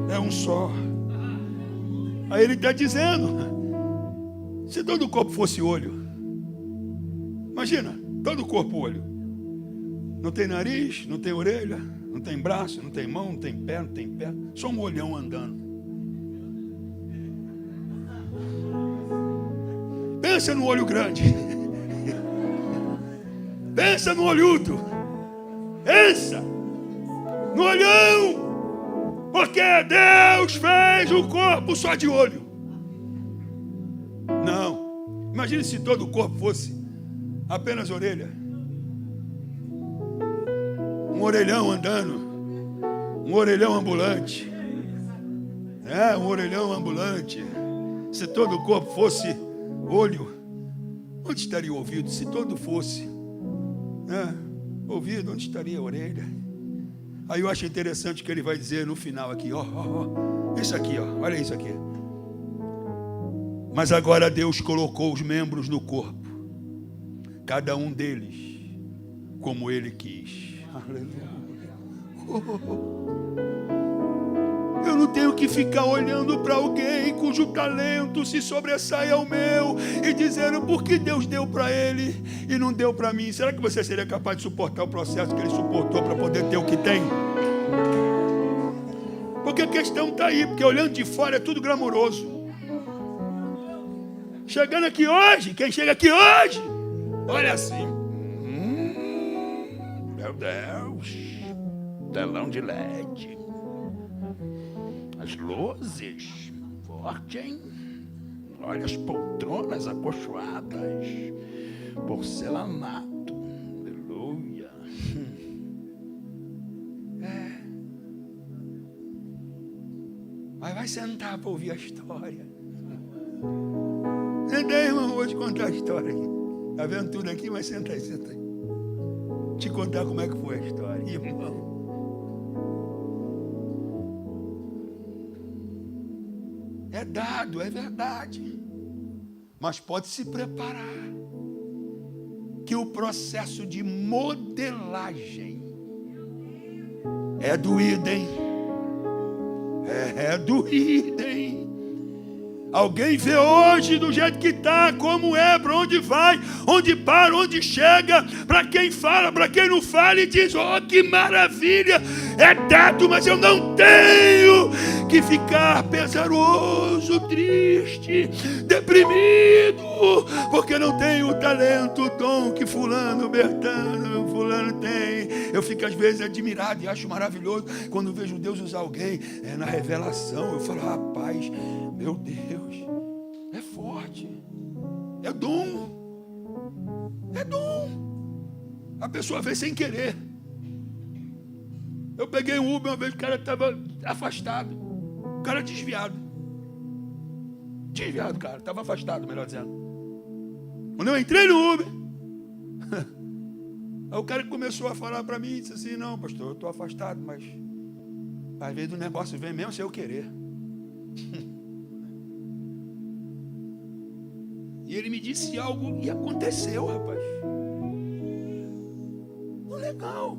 é um só. Aí ele está dizendo, se todo o corpo fosse olho, imagina, todo o corpo olho, não tem nariz, não tem orelha, não tem braço, não tem mão, não tem pé, não tem pé, só um olhão andando. Pensa no olho grande, pensa no olhudo, pensa no olhão, porque Deus fez o corpo só de olho. Não, imagine se todo o corpo fosse apenas orelha, um orelhão andando, um orelhão ambulante, um orelhão ambulante. Se todo o corpo fosse olho, onde estaria o ouvido? Se todo fosse ouvido, onde estaria a orelha? Aí eu acho interessante que ele vai dizer no final aqui, isso aqui, olha isso aqui. Mas agora Deus colocou os membros no corpo, cada um deles como Ele quis. Eu não tenho que ficar olhando para alguém cujo talento se sobressai ao meu e dizendo por que Deus deu para ele e não deu para mim. Será que você seria capaz de suportar o processo que ele suportou para poder ter o que tem? Porque a questão está aí, porque olhando de fora é tudo glamouroso. Chegando aqui hoje, quem chega aqui hoje, olha assim. Meu Deus, telão de LED. As luzes, forte, hein? Olha as poltronas acolchoadas, porcelanato, aleluia. Mas vai sentar para ouvir a história. Senta aí, irmão, vou te contar a história aqui. Tá vendo tudo aqui? Mas senta aí, senta aí. Te contar como é que foi a história, irmão. É dado, é verdade. Mas pode se preparar. Que o processo de modelagem é doído, hein? É doído, hein? Alguém vê hoje do jeito que está, como é, para onde vai, onde para, onde chega, para quem fala, para quem não fala, e diz, oh, que maravilha, é dado, mas eu não tenho que ficar pesaroso, triste, deprimido, porque não tenho o talento, o dom que fulano, Bertano, fulano tem. Eu fico às vezes admirado e acho maravilhoso quando vejo Deus usar alguém na revelação. Eu falo, rapaz, meu Deus, é forte, é dom, é dom. A pessoa vê sem querer. Eu peguei um Uber uma vez, o cara estava afastado, o cara desviado, cara, estava afastado, melhor dizendo. Quando eu entrei no Uber, aí o cara começou a falar para mim, disse assim, não, pastor, eu estou afastado, mas às vezes o negócio vem mesmo sem eu querer. E ele me disse algo e aconteceu, rapaz. Legal.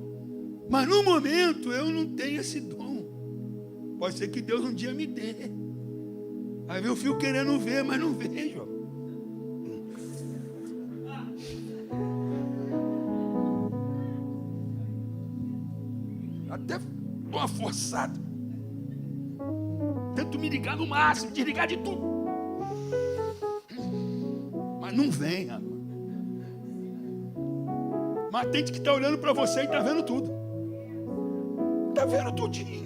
Mas no momento eu não tenho esse dom. Pode ser que Deus um dia me dê. Aí eu fico querendo ver, mas não vejo. Até uma forçada. Tento me ligar no máximo, desligar de tudo. Mas não vem, rapaz. Mas tem que estar olhando para você e está vendo tudo. Está vendo tudinho.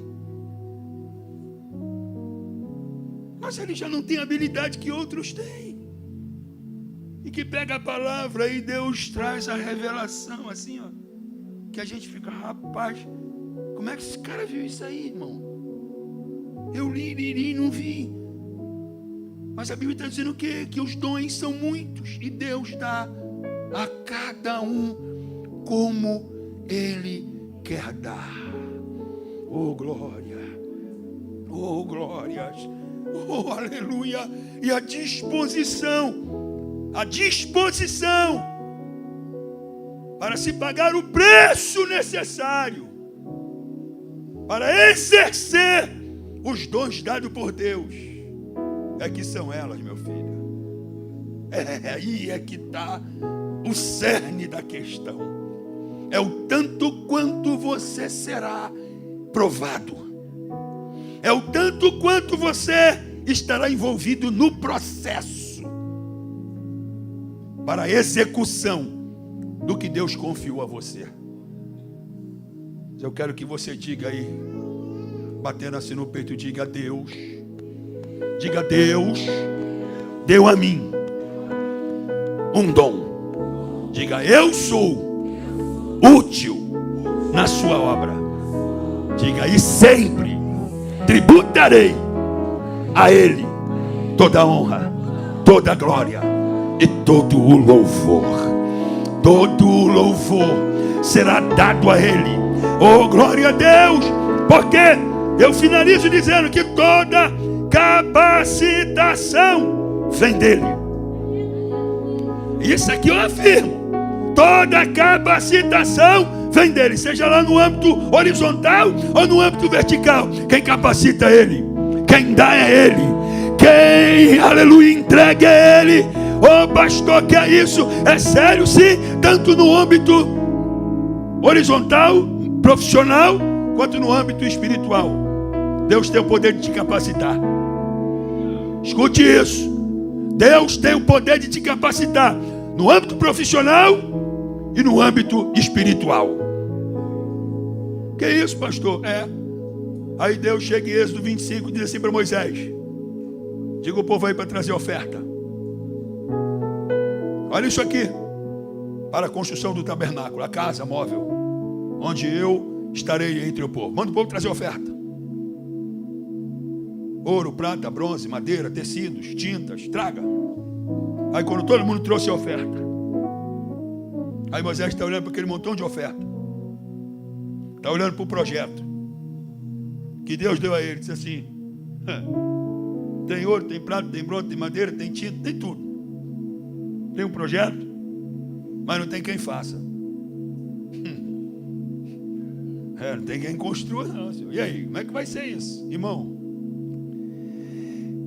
Mas ele já não tem a habilidade que outros têm. E que pega a palavra e Deus traz a revelação assim, ó. Que a gente fica, rapaz, como é que esse cara viu isso aí, irmão? Eu li e não vi. Mas a Bíblia está dizendo o quê? Que os dons são muitos. E Deus dá a cada um como Ele quer dar. Oh, glória. Oh, glórias. Oh, aleluia. E a disposição para se pagar o preço necessário para exercer os dons dados por Deus. É que são elas, meu filho. Aí é que está o cerne da questão. É o tanto quanto você será provado. É o tanto quanto você estará envolvido no processo para a execução do que Deus confiou a você. Eu quero que você diga aí, batendo assim no peito, diga Deus, deu a mim um dom. Diga, eu sou útil na sua obra. Diga, e sempre tributarei a Ele toda a honra, toda a glória e todo o louvor. Todo o louvor será dado a Ele. Oh, glória a Deus, porque eu finalizo dizendo que toda capacitação vem dele. Isso aqui eu afirmo. Toda capacitação vem dele, seja lá no âmbito horizontal ou no âmbito vertical. Quem capacita é ele, quem dá é ele, quem, aleluia, entrega é ele. Ô pastor, que é isso? É sério, sim, tanto no âmbito horizontal, profissional, quanto no âmbito espiritual. Deus tem o poder de te capacitar. Escute isso. Deus tem o poder de te capacitar no âmbito profissional e no âmbito espiritual. Que isso, pastor? Aí Deus chega em Êxodo 25 e diz assim para Moisés: diga o povo aí para trazer oferta. Olha isso aqui. Para a construção do tabernáculo, a casa móvel, onde eu estarei entre o povo. Manda o povo trazer oferta. Ouro, prata, bronze, madeira, tecidos, tintas, traga. Aí quando todo mundo trouxe a oferta, aí Moisés está olhando para aquele montão de oferta, está olhando para o projeto que Deus deu a ele. Disse assim: tem ouro, tem prata, tem bronze, tem madeira, tem tinta, tem tudo. Tem um projeto, mas não tem quem faça. Não tem quem construa, não, senhor. E aí, como é que vai ser isso, irmão?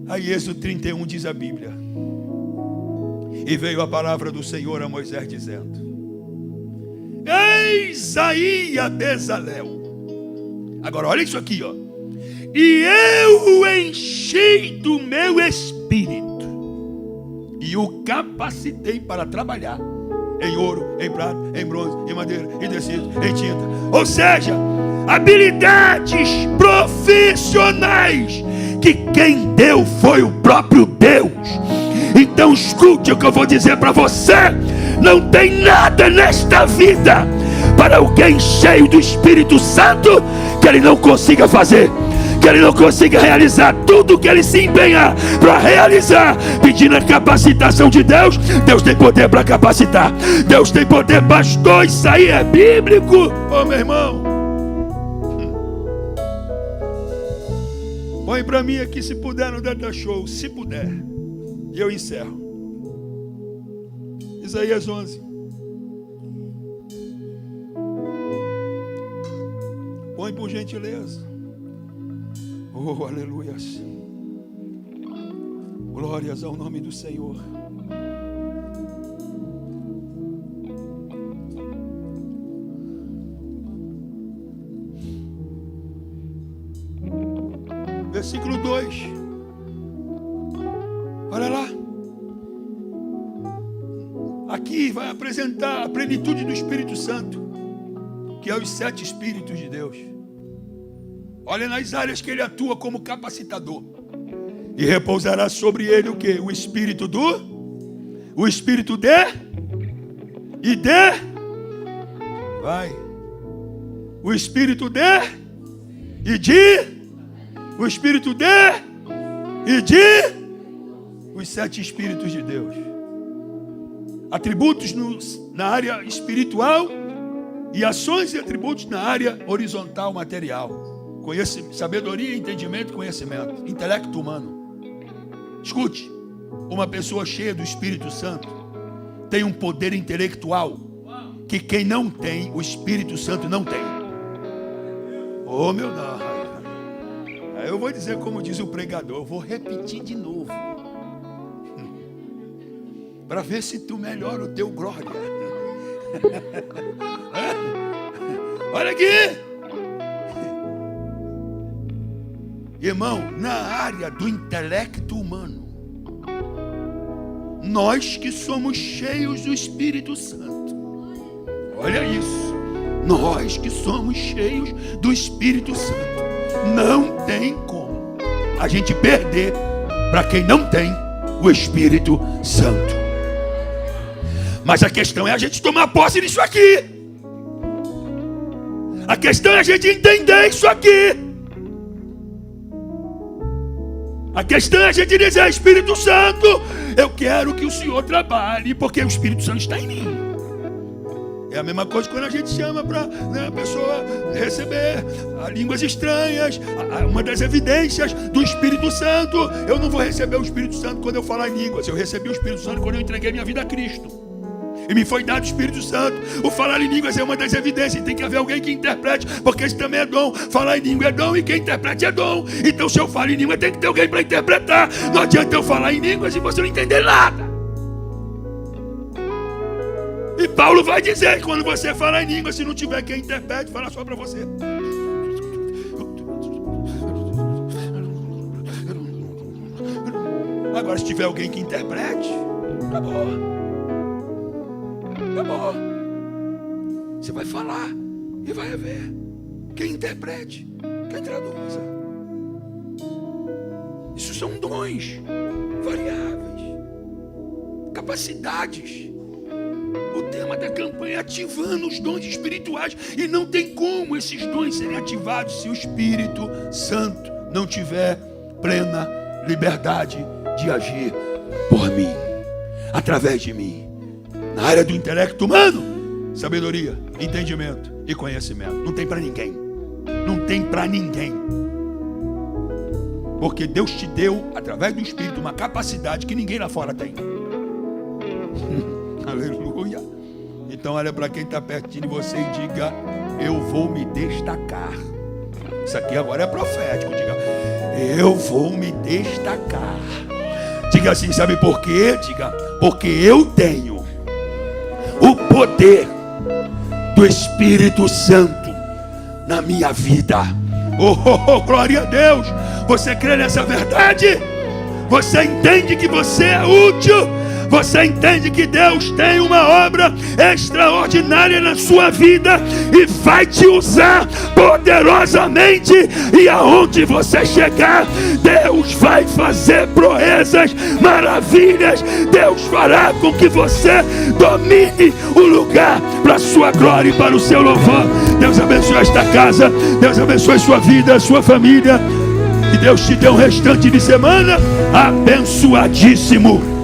Aí Êxodo 31 diz a Bíblia: e veio a palavra do Senhor a Moisés dizendo: eis aí a Bezalel. Agora olha isso aqui, ó. E eu o enchi do meu espírito e o capacitei para trabalhar em ouro, em prata, em bronze, em madeira, em tecido, em tinta. Ou seja, habilidades profissionais que quem deu foi o próprio Deus. Então escute o que eu vou dizer para você: não tem nada nesta vida para alguém cheio do Espírito Santo que ele não consiga fazer, que ele não consiga realizar. Tudo que ele se empenhar para realizar, pedindo a capacitação de Deus, Deus tem poder para capacitar. Deus tem poder, pastor, isso aí é bíblico. Ô meu irmão, põe para mim aqui, se puder, no Data Show, se puder, e eu encerro. Isaías 11. Põe por gentileza. Oh, aleluias. Glórias ao nome do Senhor. Versículo 2. Olha lá. Aqui vai apresentar a plenitude do Espírito Santo, que é os 7 Espíritos de Deus. Olha nas áreas que ele atua como capacitador. E repousará sobre ele o quê? O Espírito o Espírito o Espírito o Espírito os 7 Espíritos de Deus. Atributos na área espiritual e ações e atributos na área horizontal, material. Sabedoria, entendimento, conhecimento, intelecto humano. Escute, uma pessoa cheia do Espírito Santo tem um poder intelectual que quem não tem, o Espírito Santo não tem. Oh meu Deus. Aí eu vou dizer como diz o pregador, eu vou repetir de novo, para ver se tu melhora o teu glória. Olha aqui, irmão, na área do intelecto humano, nós que somos cheios do Espírito Santo, olha isso, nós que somos cheios do Espírito Santo, não tem como a gente perder para quem não tem o Espírito Santo. Mas a questão é a gente tomar posse disso aqui. A questão é a gente entender isso aqui. A questão é a gente dizer: Espírito Santo, eu quero que o Senhor trabalhe, porque o Espírito Santo está em mim. É a mesma coisa quando a gente chama para a pessoa receber línguas estranhas. Uma das evidências do Espírito Santo: eu não vou receber o Espírito Santo quando eu falar em línguas. Eu recebi o Espírito Santo quando eu entreguei minha vida a Cristo. E me foi dado o Espírito Santo. O falar em línguas é uma das evidências. Tem que haver alguém que interprete, porque isso também é dom. Falar em língua é dom e quem interprete é dom. Então se eu falo em língua tem que ter alguém para interpretar. Não adianta eu falar em línguas e você não entender nada. E Paulo vai dizer que quando você falar em língua, se não tiver quem interprete, fala só para você. Agora se tiver alguém que interprete, acabou. Acabou. Você vai falar e vai haver quem interprete, quem traduza. Isso são dons variáveis, capacidades. O tema da campanha é ativando os dons espirituais. E não tem como esses dons serem ativados se o Espírito Santo não tiver plena liberdade de agir por mim, através de mim. Na área do intelecto humano, sabedoria, entendimento e conhecimento. Não tem para ninguém. Não tem para ninguém. Porque Deus te deu, através do Espírito, uma capacidade que ninguém lá fora tem. Aleluia. Então olha para quem está pertinho de você e diga: eu vou me destacar. Isso aqui agora é profético. Diga: eu vou me destacar. Diga assim, sabe por quê? Diga: porque eu tenho o poder do Espírito Santo na minha vida. Oh, glória a Deus. Você crê nessa verdade? Você entende que você é útil? Você entende que Deus tem uma obra extraordinária na sua vida e vai te usar poderosamente, e aonde você chegar, Deus vai fazer proezas, maravilhas. Deus fará com que você domine o lugar para a sua glória e para o seu louvor. Deus abençoe esta casa, Deus abençoe sua vida, sua família, e Deus te dê um restante de semana abençoadíssimo.